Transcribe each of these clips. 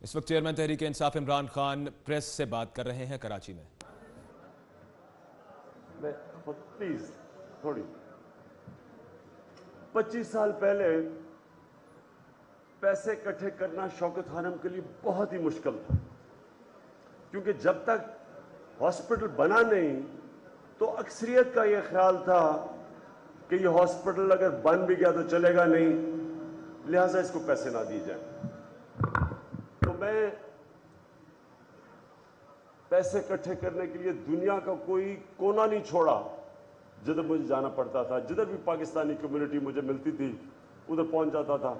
اس وقت chairman Tehreek Insaf Imran Khan press سے بات کر رہے ہیں کراچی میں۔ پلیز تھوڑی 25 سال پہلے پیسے اکٹھے کرنا شوکت خانم کے لیے بہت ہی مشکل تھا، کیونکہ جب تک ہاسپٹل بنا نہیں تو اکثریت کا یہ خیال تھا کہ یہ ہاسپٹل اگر بن بھی گیا تو چلے گا نہیں، لہٰذا اس کو پیسے نہ دیے جائیں۔ تو میں پیسے اکٹھے کرنے کے لیے دنیا کا کوئی کونا نہیں چھوڑا جدھر مجھے جانا پڑتا تھا، جدھر بھی پاکستانی کمیونٹی مجھے ملتی تھی ادھر پہنچ جاتا تھا۔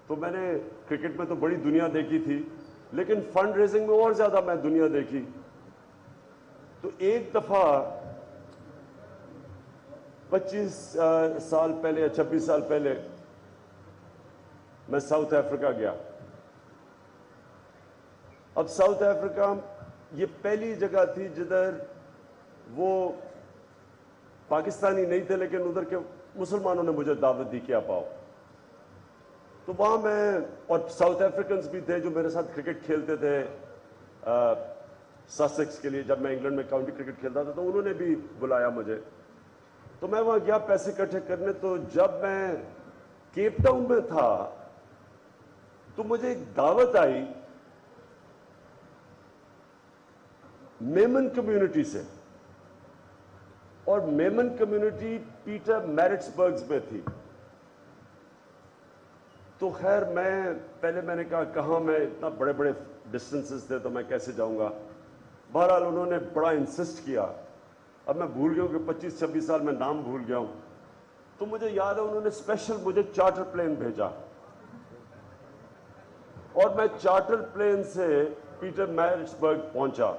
تو میں نے کرکٹ میں تو بڑی دنیا دیکھی تھی، لیکن فنڈ ریزنگ میں اور زیادہ میں دنیا دیکھی۔ تو ایک دفعہ 25 سال پہلے یا 26 سال پہلے میں ساؤتھ افریقہ گیا۔ اب ساؤتھ افریقہ یہ پہلی جگہ تھی جدھر وہ پاکستانی نہیں تھے لیکن ادھر کے مسلمانوں نے مجھے دعوت دی کہ آپ آؤ۔ تو وہاں میں اور ساؤتھ افریکنز بھی تھے جو میرے ساتھ کرکٹ کھیلتے تھے ساسیکس کے لیے، جب میں انگلینڈ میں کاؤنٹی کرکٹ کھیلتا تھا تو انہوں نے بھی بلایا مجھے۔ تو میں وہاں گیا پیسے اکٹھے کرنے۔ تو جب میں کیپ ٹاؤن میں تھا تو مجھے ایک دعوت آئی میمن کمیونٹی سے، اور میمن کمیونٹی پیٹر میرٹسبرگز میں تھی۔ تو خیر میں نے کہا کہاں، میں اتنا بڑے بڑے ڈسٹنسز تھے تو میں کیسے جاؤں گا۔ بہرحال انہوں نے بڑا انسسٹ کیا۔ اب میں بھول گیا ہوں کہ 25-26 سال میں نام بھول گیا ہوں۔ تو مجھے یاد ہے انہوں نے اسپیشل مجھے چارٹر پلین بھیجا، اور میں چارٹر پلین سے پیٹر میرٹسبرگ پہنچا۔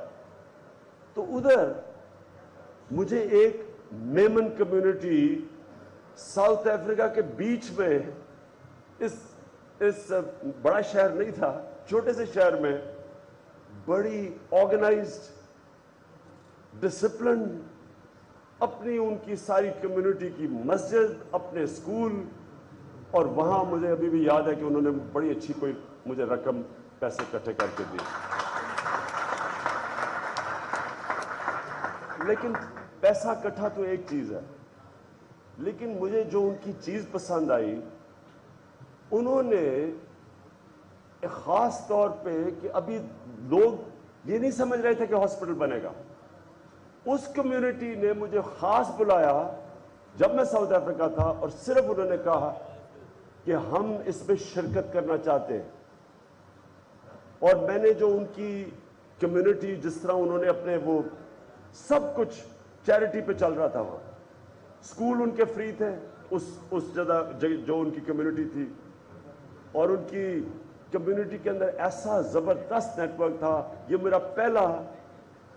تو ادھر مجھے ایک میمن کمیونٹی ساؤتھ افریقہ کے بیچ میں، اس بڑا شہر نہیں تھا، چھوٹے سے شہر میں، بڑی آرگنائزڈ، ڈسپلن، اپنی ان کی ساری کمیونٹی کی مسجد، اپنے اسکول، اور وہاں مجھے ابھی بھی یاد ہے کہ انہوں نے بڑی اچھی کوئی مجھے رقم پیسے اکٹھے کر کے دی۔ لیکن پیسہ اکٹھا تو ایک چیز ہے، لیکن مجھے جو ان کی چیز پسند آئی، انہوں نے ایک خاص طور پہ کہ ابھی لوگ یہ نہیں سمجھ رہے تھے کہ ہاسپٹل بنے گا، اس کمیونٹی نے مجھے خاص بلایا جب میں ساؤتھ افریقہ تھا، اور صرف انہوں نے کہا کہ ہم اس میں شرکت کرنا چاہتے ہیں۔ اور میں نے جو ان کی کمیونٹی، جس طرح انہوں نے اپنے وہ سب کچھ چیریٹی پہ چل رہا تھا، وہاں اسکول ان کے فری تھے اس جگہ جو ان کی کمیونٹی تھی، اور ان کی کمیونٹی کے اندر ایسا زبردست نیٹ ورک تھا۔ یہ میرا پہلا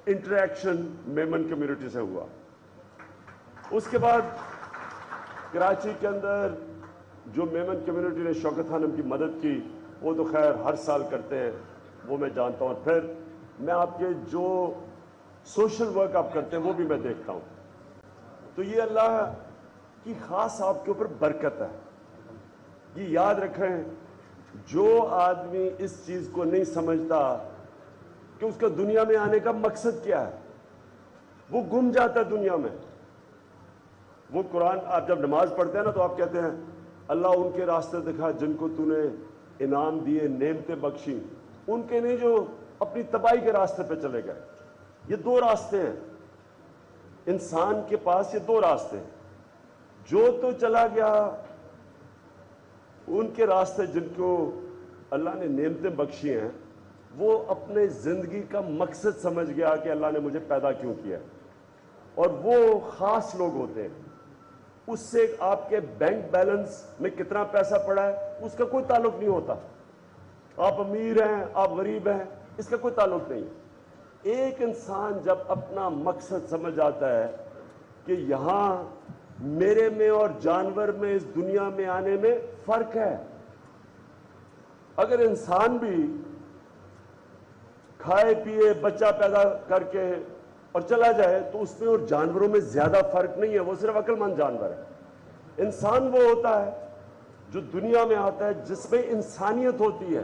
انٹریکشن میمن کمیونٹی سے ہوا۔ اس کے بعد کراچی کے اندر جو میمن کمیونٹی نے شوکت خانم کی مدد کی، وہ تو خیر ہر سال کرتے ہیں، وہ میں جانتا ہوں۔ پھر میں آپ کے جو سوشل ورک آپ کرتے ہیں وہ بھی میں دیکھتا ہوں۔ تو یہ اللہ کی خاص آپ کے اوپر برکت ہے۔ یہ یاد رکھیں، جو آدمی اس چیز کو نہیں سمجھتا کہ اس کا دنیا میں آنے کا مقصد کیا ہے، وہ گم جاتا ہے دنیا میں۔ وہ قرآن آپ جب نماز پڑھتے ہیں نا تو آپ کہتے ہیں اللہ ان کے راستے دکھا جن کو تو نے انعام دیے، نعمتیں بخشی، ان کے نہیں جو اپنی تباہی کے راستے پہ چلے گئے۔ یہ دو راستے ہیں انسان کے پاس، یہ دو راستے ہیں۔ جو تو چلا گیا ان کے راستے جن کو اللہ نے نعمتیں بخشی ہیں، وہ اپنے زندگی کا مقصد سمجھ گیا کہ اللہ نے مجھے پیدا کیوں کیا، اور وہ خاص لوگ ہوتے ہیں۔ اس سے آپ کے بینک بیلنس میں کتنا پیسہ پڑا ہے اس کا کوئی تعلق نہیں ہوتا۔ آپ امیر ہیں، آپ غریب ہیں، اس کا کوئی تعلق نہیں۔ ایک انسان جب اپنا مقصد سمجھ آتا ہے کہ یہاں میرے میں اور جانور میں اس دنیا میں آنے میں فرق ہے۔ اگر انسان بھی کھائے پیے بچہ پیدا کر کے اور چلا جائے تو اس میں اور جانوروں میں زیادہ فرق نہیں ہے، وہ صرف عقل مند جانور ہے۔ انسان وہ ہوتا ہے جو دنیا میں آتا ہے جس میں انسانیت ہوتی ہے،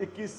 21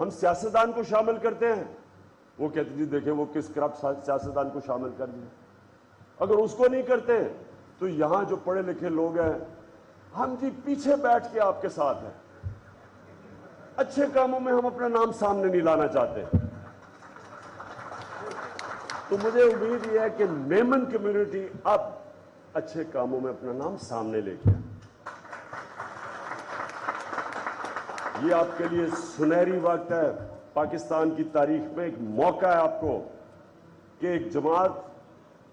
ہم سیاستدان کو شامل کرتے ہیں, وہ کہتے جی دیکھیں وہ کس کرپٹ سیاستدان کو شامل کر دیا. اگر اس کو نہیں کرتے تو یہاں جو پڑھے لکھے لوگ ہیں ہم جی پیچھے بیٹھ کے آپ کے ساتھ ہیں. اچھے کاموں میں ہم اپنا نام سامنے نہیں لانا چاہتے. تو مجھے امید یہ ہے کہ میمن کمیونٹی اب اچھے کاموں میں اپنا نام سامنے لے کے, یہ آپ کے لیے سنہری وقت ہے. پاکستان کی تاریخ میں ایک موقع ہے آپ کو کہ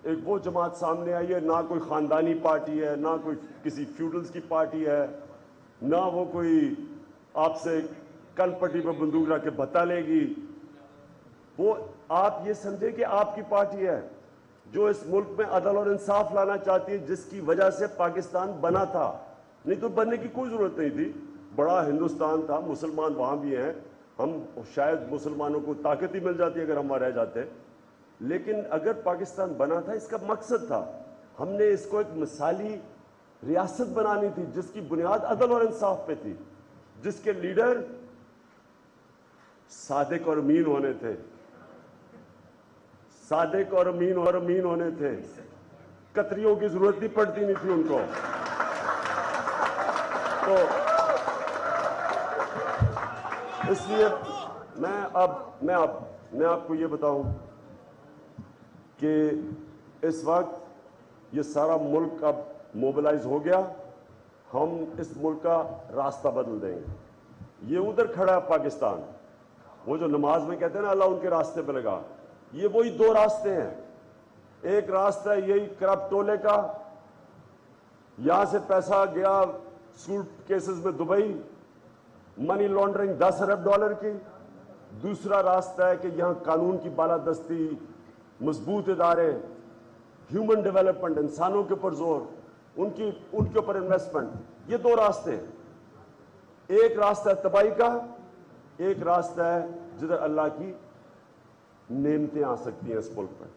ایک وہ جماعت سامنے آئی ہے, نہ کوئی خاندانی پارٹی ہے, نہ کوئی کسی فیوڈلز کی پارٹی ہے, نہ وہ کوئی آپ سے کل پٹی پہ بندوق رکھ کے بتا لے گی. وہ آپ یہ سمجھے کہ آپ کی پارٹی ہے جو اس ملک میں عدل اور انصاف لانا چاہتی ہے, جس کی وجہ سے پاکستان بنا تھا. نہیں تو بننے کی کوئی ضرورت نہیں تھی. بڑا ہندوستان تھا, مسلمان وہاں بھی ہیں, ہم شاید مسلمانوں کو طاقت ہی مل جاتی اگر ہم وہاں رہ جاتے. لیکن اگر پاکستان بنا تھا اس کا مقصد تھا, ہم نے اس کو ایک مثالی ریاست بنانی تھی جس کی بنیاد عدل اور انصاف پہ تھی, جس کے لیڈر صادق اور امین ہونے تھے. صادق اور امین ہونے تھے. قطریوں کی ضرورت نہیں پڑتی نہیں تھی ان کو. تو اس لیے میں آپ کو یہ بتاؤں کہ اس وقت یہ سارا ملک اب موبلائز ہو گیا. ہم اس ملک کا راستہ بدل دیں گے. یہ ادھر کھڑا ہے پاکستان, وہ جو نماز میں کہتے ہیں نا اللہ ان کے راستے پہ لگا, یہ وہی دو راستے ہیں. ایک راستہ ہے یہی کرپٹ ٹولے کا, یہاں سے پیسہ گیا سوٹ کیسز میں دبئی, منی لانڈرنگ 10 ارب ڈالر کی. دوسرا راستہ ہے کہ یہاں قانون کی بالادستی, مضبوط ادارے, ہیومن ڈیولپمنٹ, انسانوں کے اوپر زور, ان کے اوپر انویسٹمنٹ. یہ دو راستے ہیں. ایک راستہ ہے تباہی کا, ایک راستہ ہے جدھر اللہ کی نعمتیں آ سکتی ہیں اس ملک پر.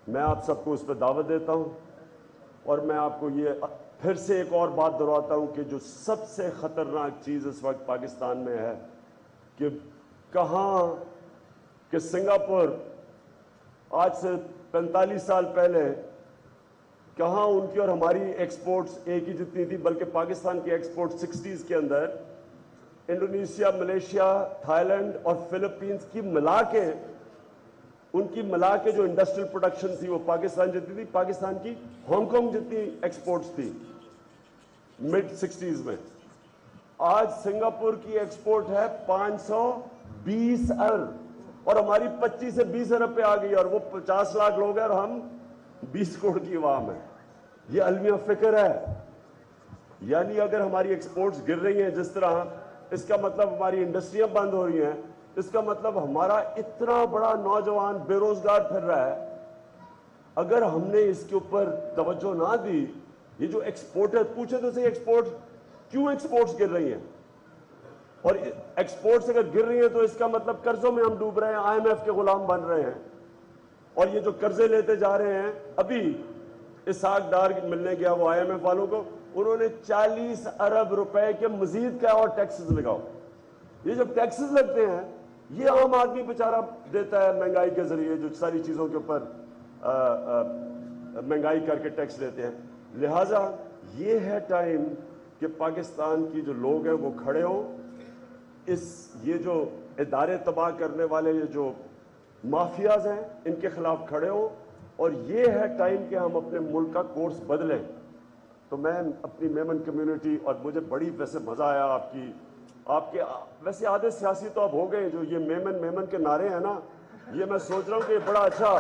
میں آپ سب کو اس پہ دعوت دیتا ہوں, اور میں آپ کو یہ پھر سے ایک اور بات دہراتا ہوں کہ جو سب سے خطرناک چیز اس وقت پاکستان میں ہے کہ کہ سنگاپور آج سے 45 سال پہلے کہاں ان کی اور ہماری ایکسپورٹس ایک ہی جتنی تھی, بلکہ پاکستان کی ایکسپورٹ 60s کے اندر انڈونیشیا, ملیشیا, تھائی لینڈ اور فلپینز کی ملا کے, ان کی ملا کے جو انڈسٹریل پروڈکشن تھی وہ پاکستان جتنی تھی. پاکستان کی ہانگ کانگ جتنی ایکسپورٹس تھی مڈ 60s میں. آج سنگاپور کی ایکسپورٹ ہے 520 ارب, اور ہماری 25 سے 20 ارب پہ آ گئی, اور وہ 50 لاکھ لوگ ہیں اور ہم 20 کروڑ کی عوام ہے. یہ المیہ فکر ہے. یعنی اگر ہماری ایکسپورٹس گر رہی ہیں جس طرح, اس کا مطلب ہماری انڈسٹریاں بند ہو رہی ہیں, اس کا مطلب ہمارا اتنا بڑا نوجوان بے روزگار پھر رہا ہے. اگر ہم نے اس کے اوپر توجہ نہ دی, یہ جو ایکسپورٹ ہے, پوچھے تو صحیح کیوں ایکسپورٹس گر رہی ہیں, اور ایکسپورٹس اگر گر رہی ہیں تو اس کا مطلب قرضوں میں ہم ڈوب رہے ہیں, IMF کے غلام بن رہے ہیں. اور یہ جو قرضے لیتے جا رہے ہیں, ابھی اسحاق ڈار ملنے گیا وہ IMF والوں کو, انہوں نے 40 ارب روپے کے مزید کیا اور ٹیکسز لگاؤ. یہ جب ٹیکسز لگتے ہیں یہ عام آدمی بیچارہ دیتا ہے مہنگائی کے ذریعے, جو ساری چیزوں کے اوپر مہنگائی کر کے ٹیکس دیتے ہیں. لہٰذا یہ ہے ٹائم کہ پاکستان کی جو لوگ ہیں وہ کھڑے ہوں, یہ جو ادارے تباہ کرنے والے یہ جو مافیاز ہیں ان کے خلاف کھڑے ہوں, اور یہ ہے ٹائم کہ ہم اپنے ملک کا کورس بدلیں. تو میں اپنی میمن کمیونٹی, اور مجھے بڑی ویسے مزہ آیا آپ کے ویسے آدھے سیاسی تو اب ہو گئے, جو یہ میمن کے نعرے ہیں نا, یہ میں سوچ رہا ہوں کہ بڑا اچھا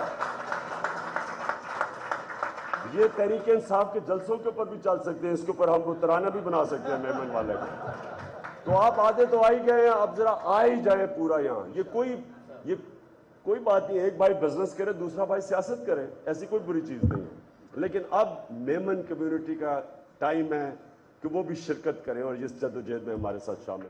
یہ تحریک انصاف کے جلسوں کے اوپر بھی چل سکتے ہیں, اس کے اوپر ہم کو ترانہ بھی بنا سکتے ہیں میمن والے کو. تو آپ آدھے تو آ ہی گئے ہیں, اب ذرا آ ہی جائیں پورا یہاں. یہ کوئی بات نہیں, ایک بھائی بزنس کرے دوسرا بھائی سیاست کرے, ایسی کوئی بری چیز نہیں ہے. لیکن اب میمن کمیونٹی کا ٹائم ہے کہ وہ بھی شرکت کریں اور اس جدوجہد میں ہمارے ساتھ شامل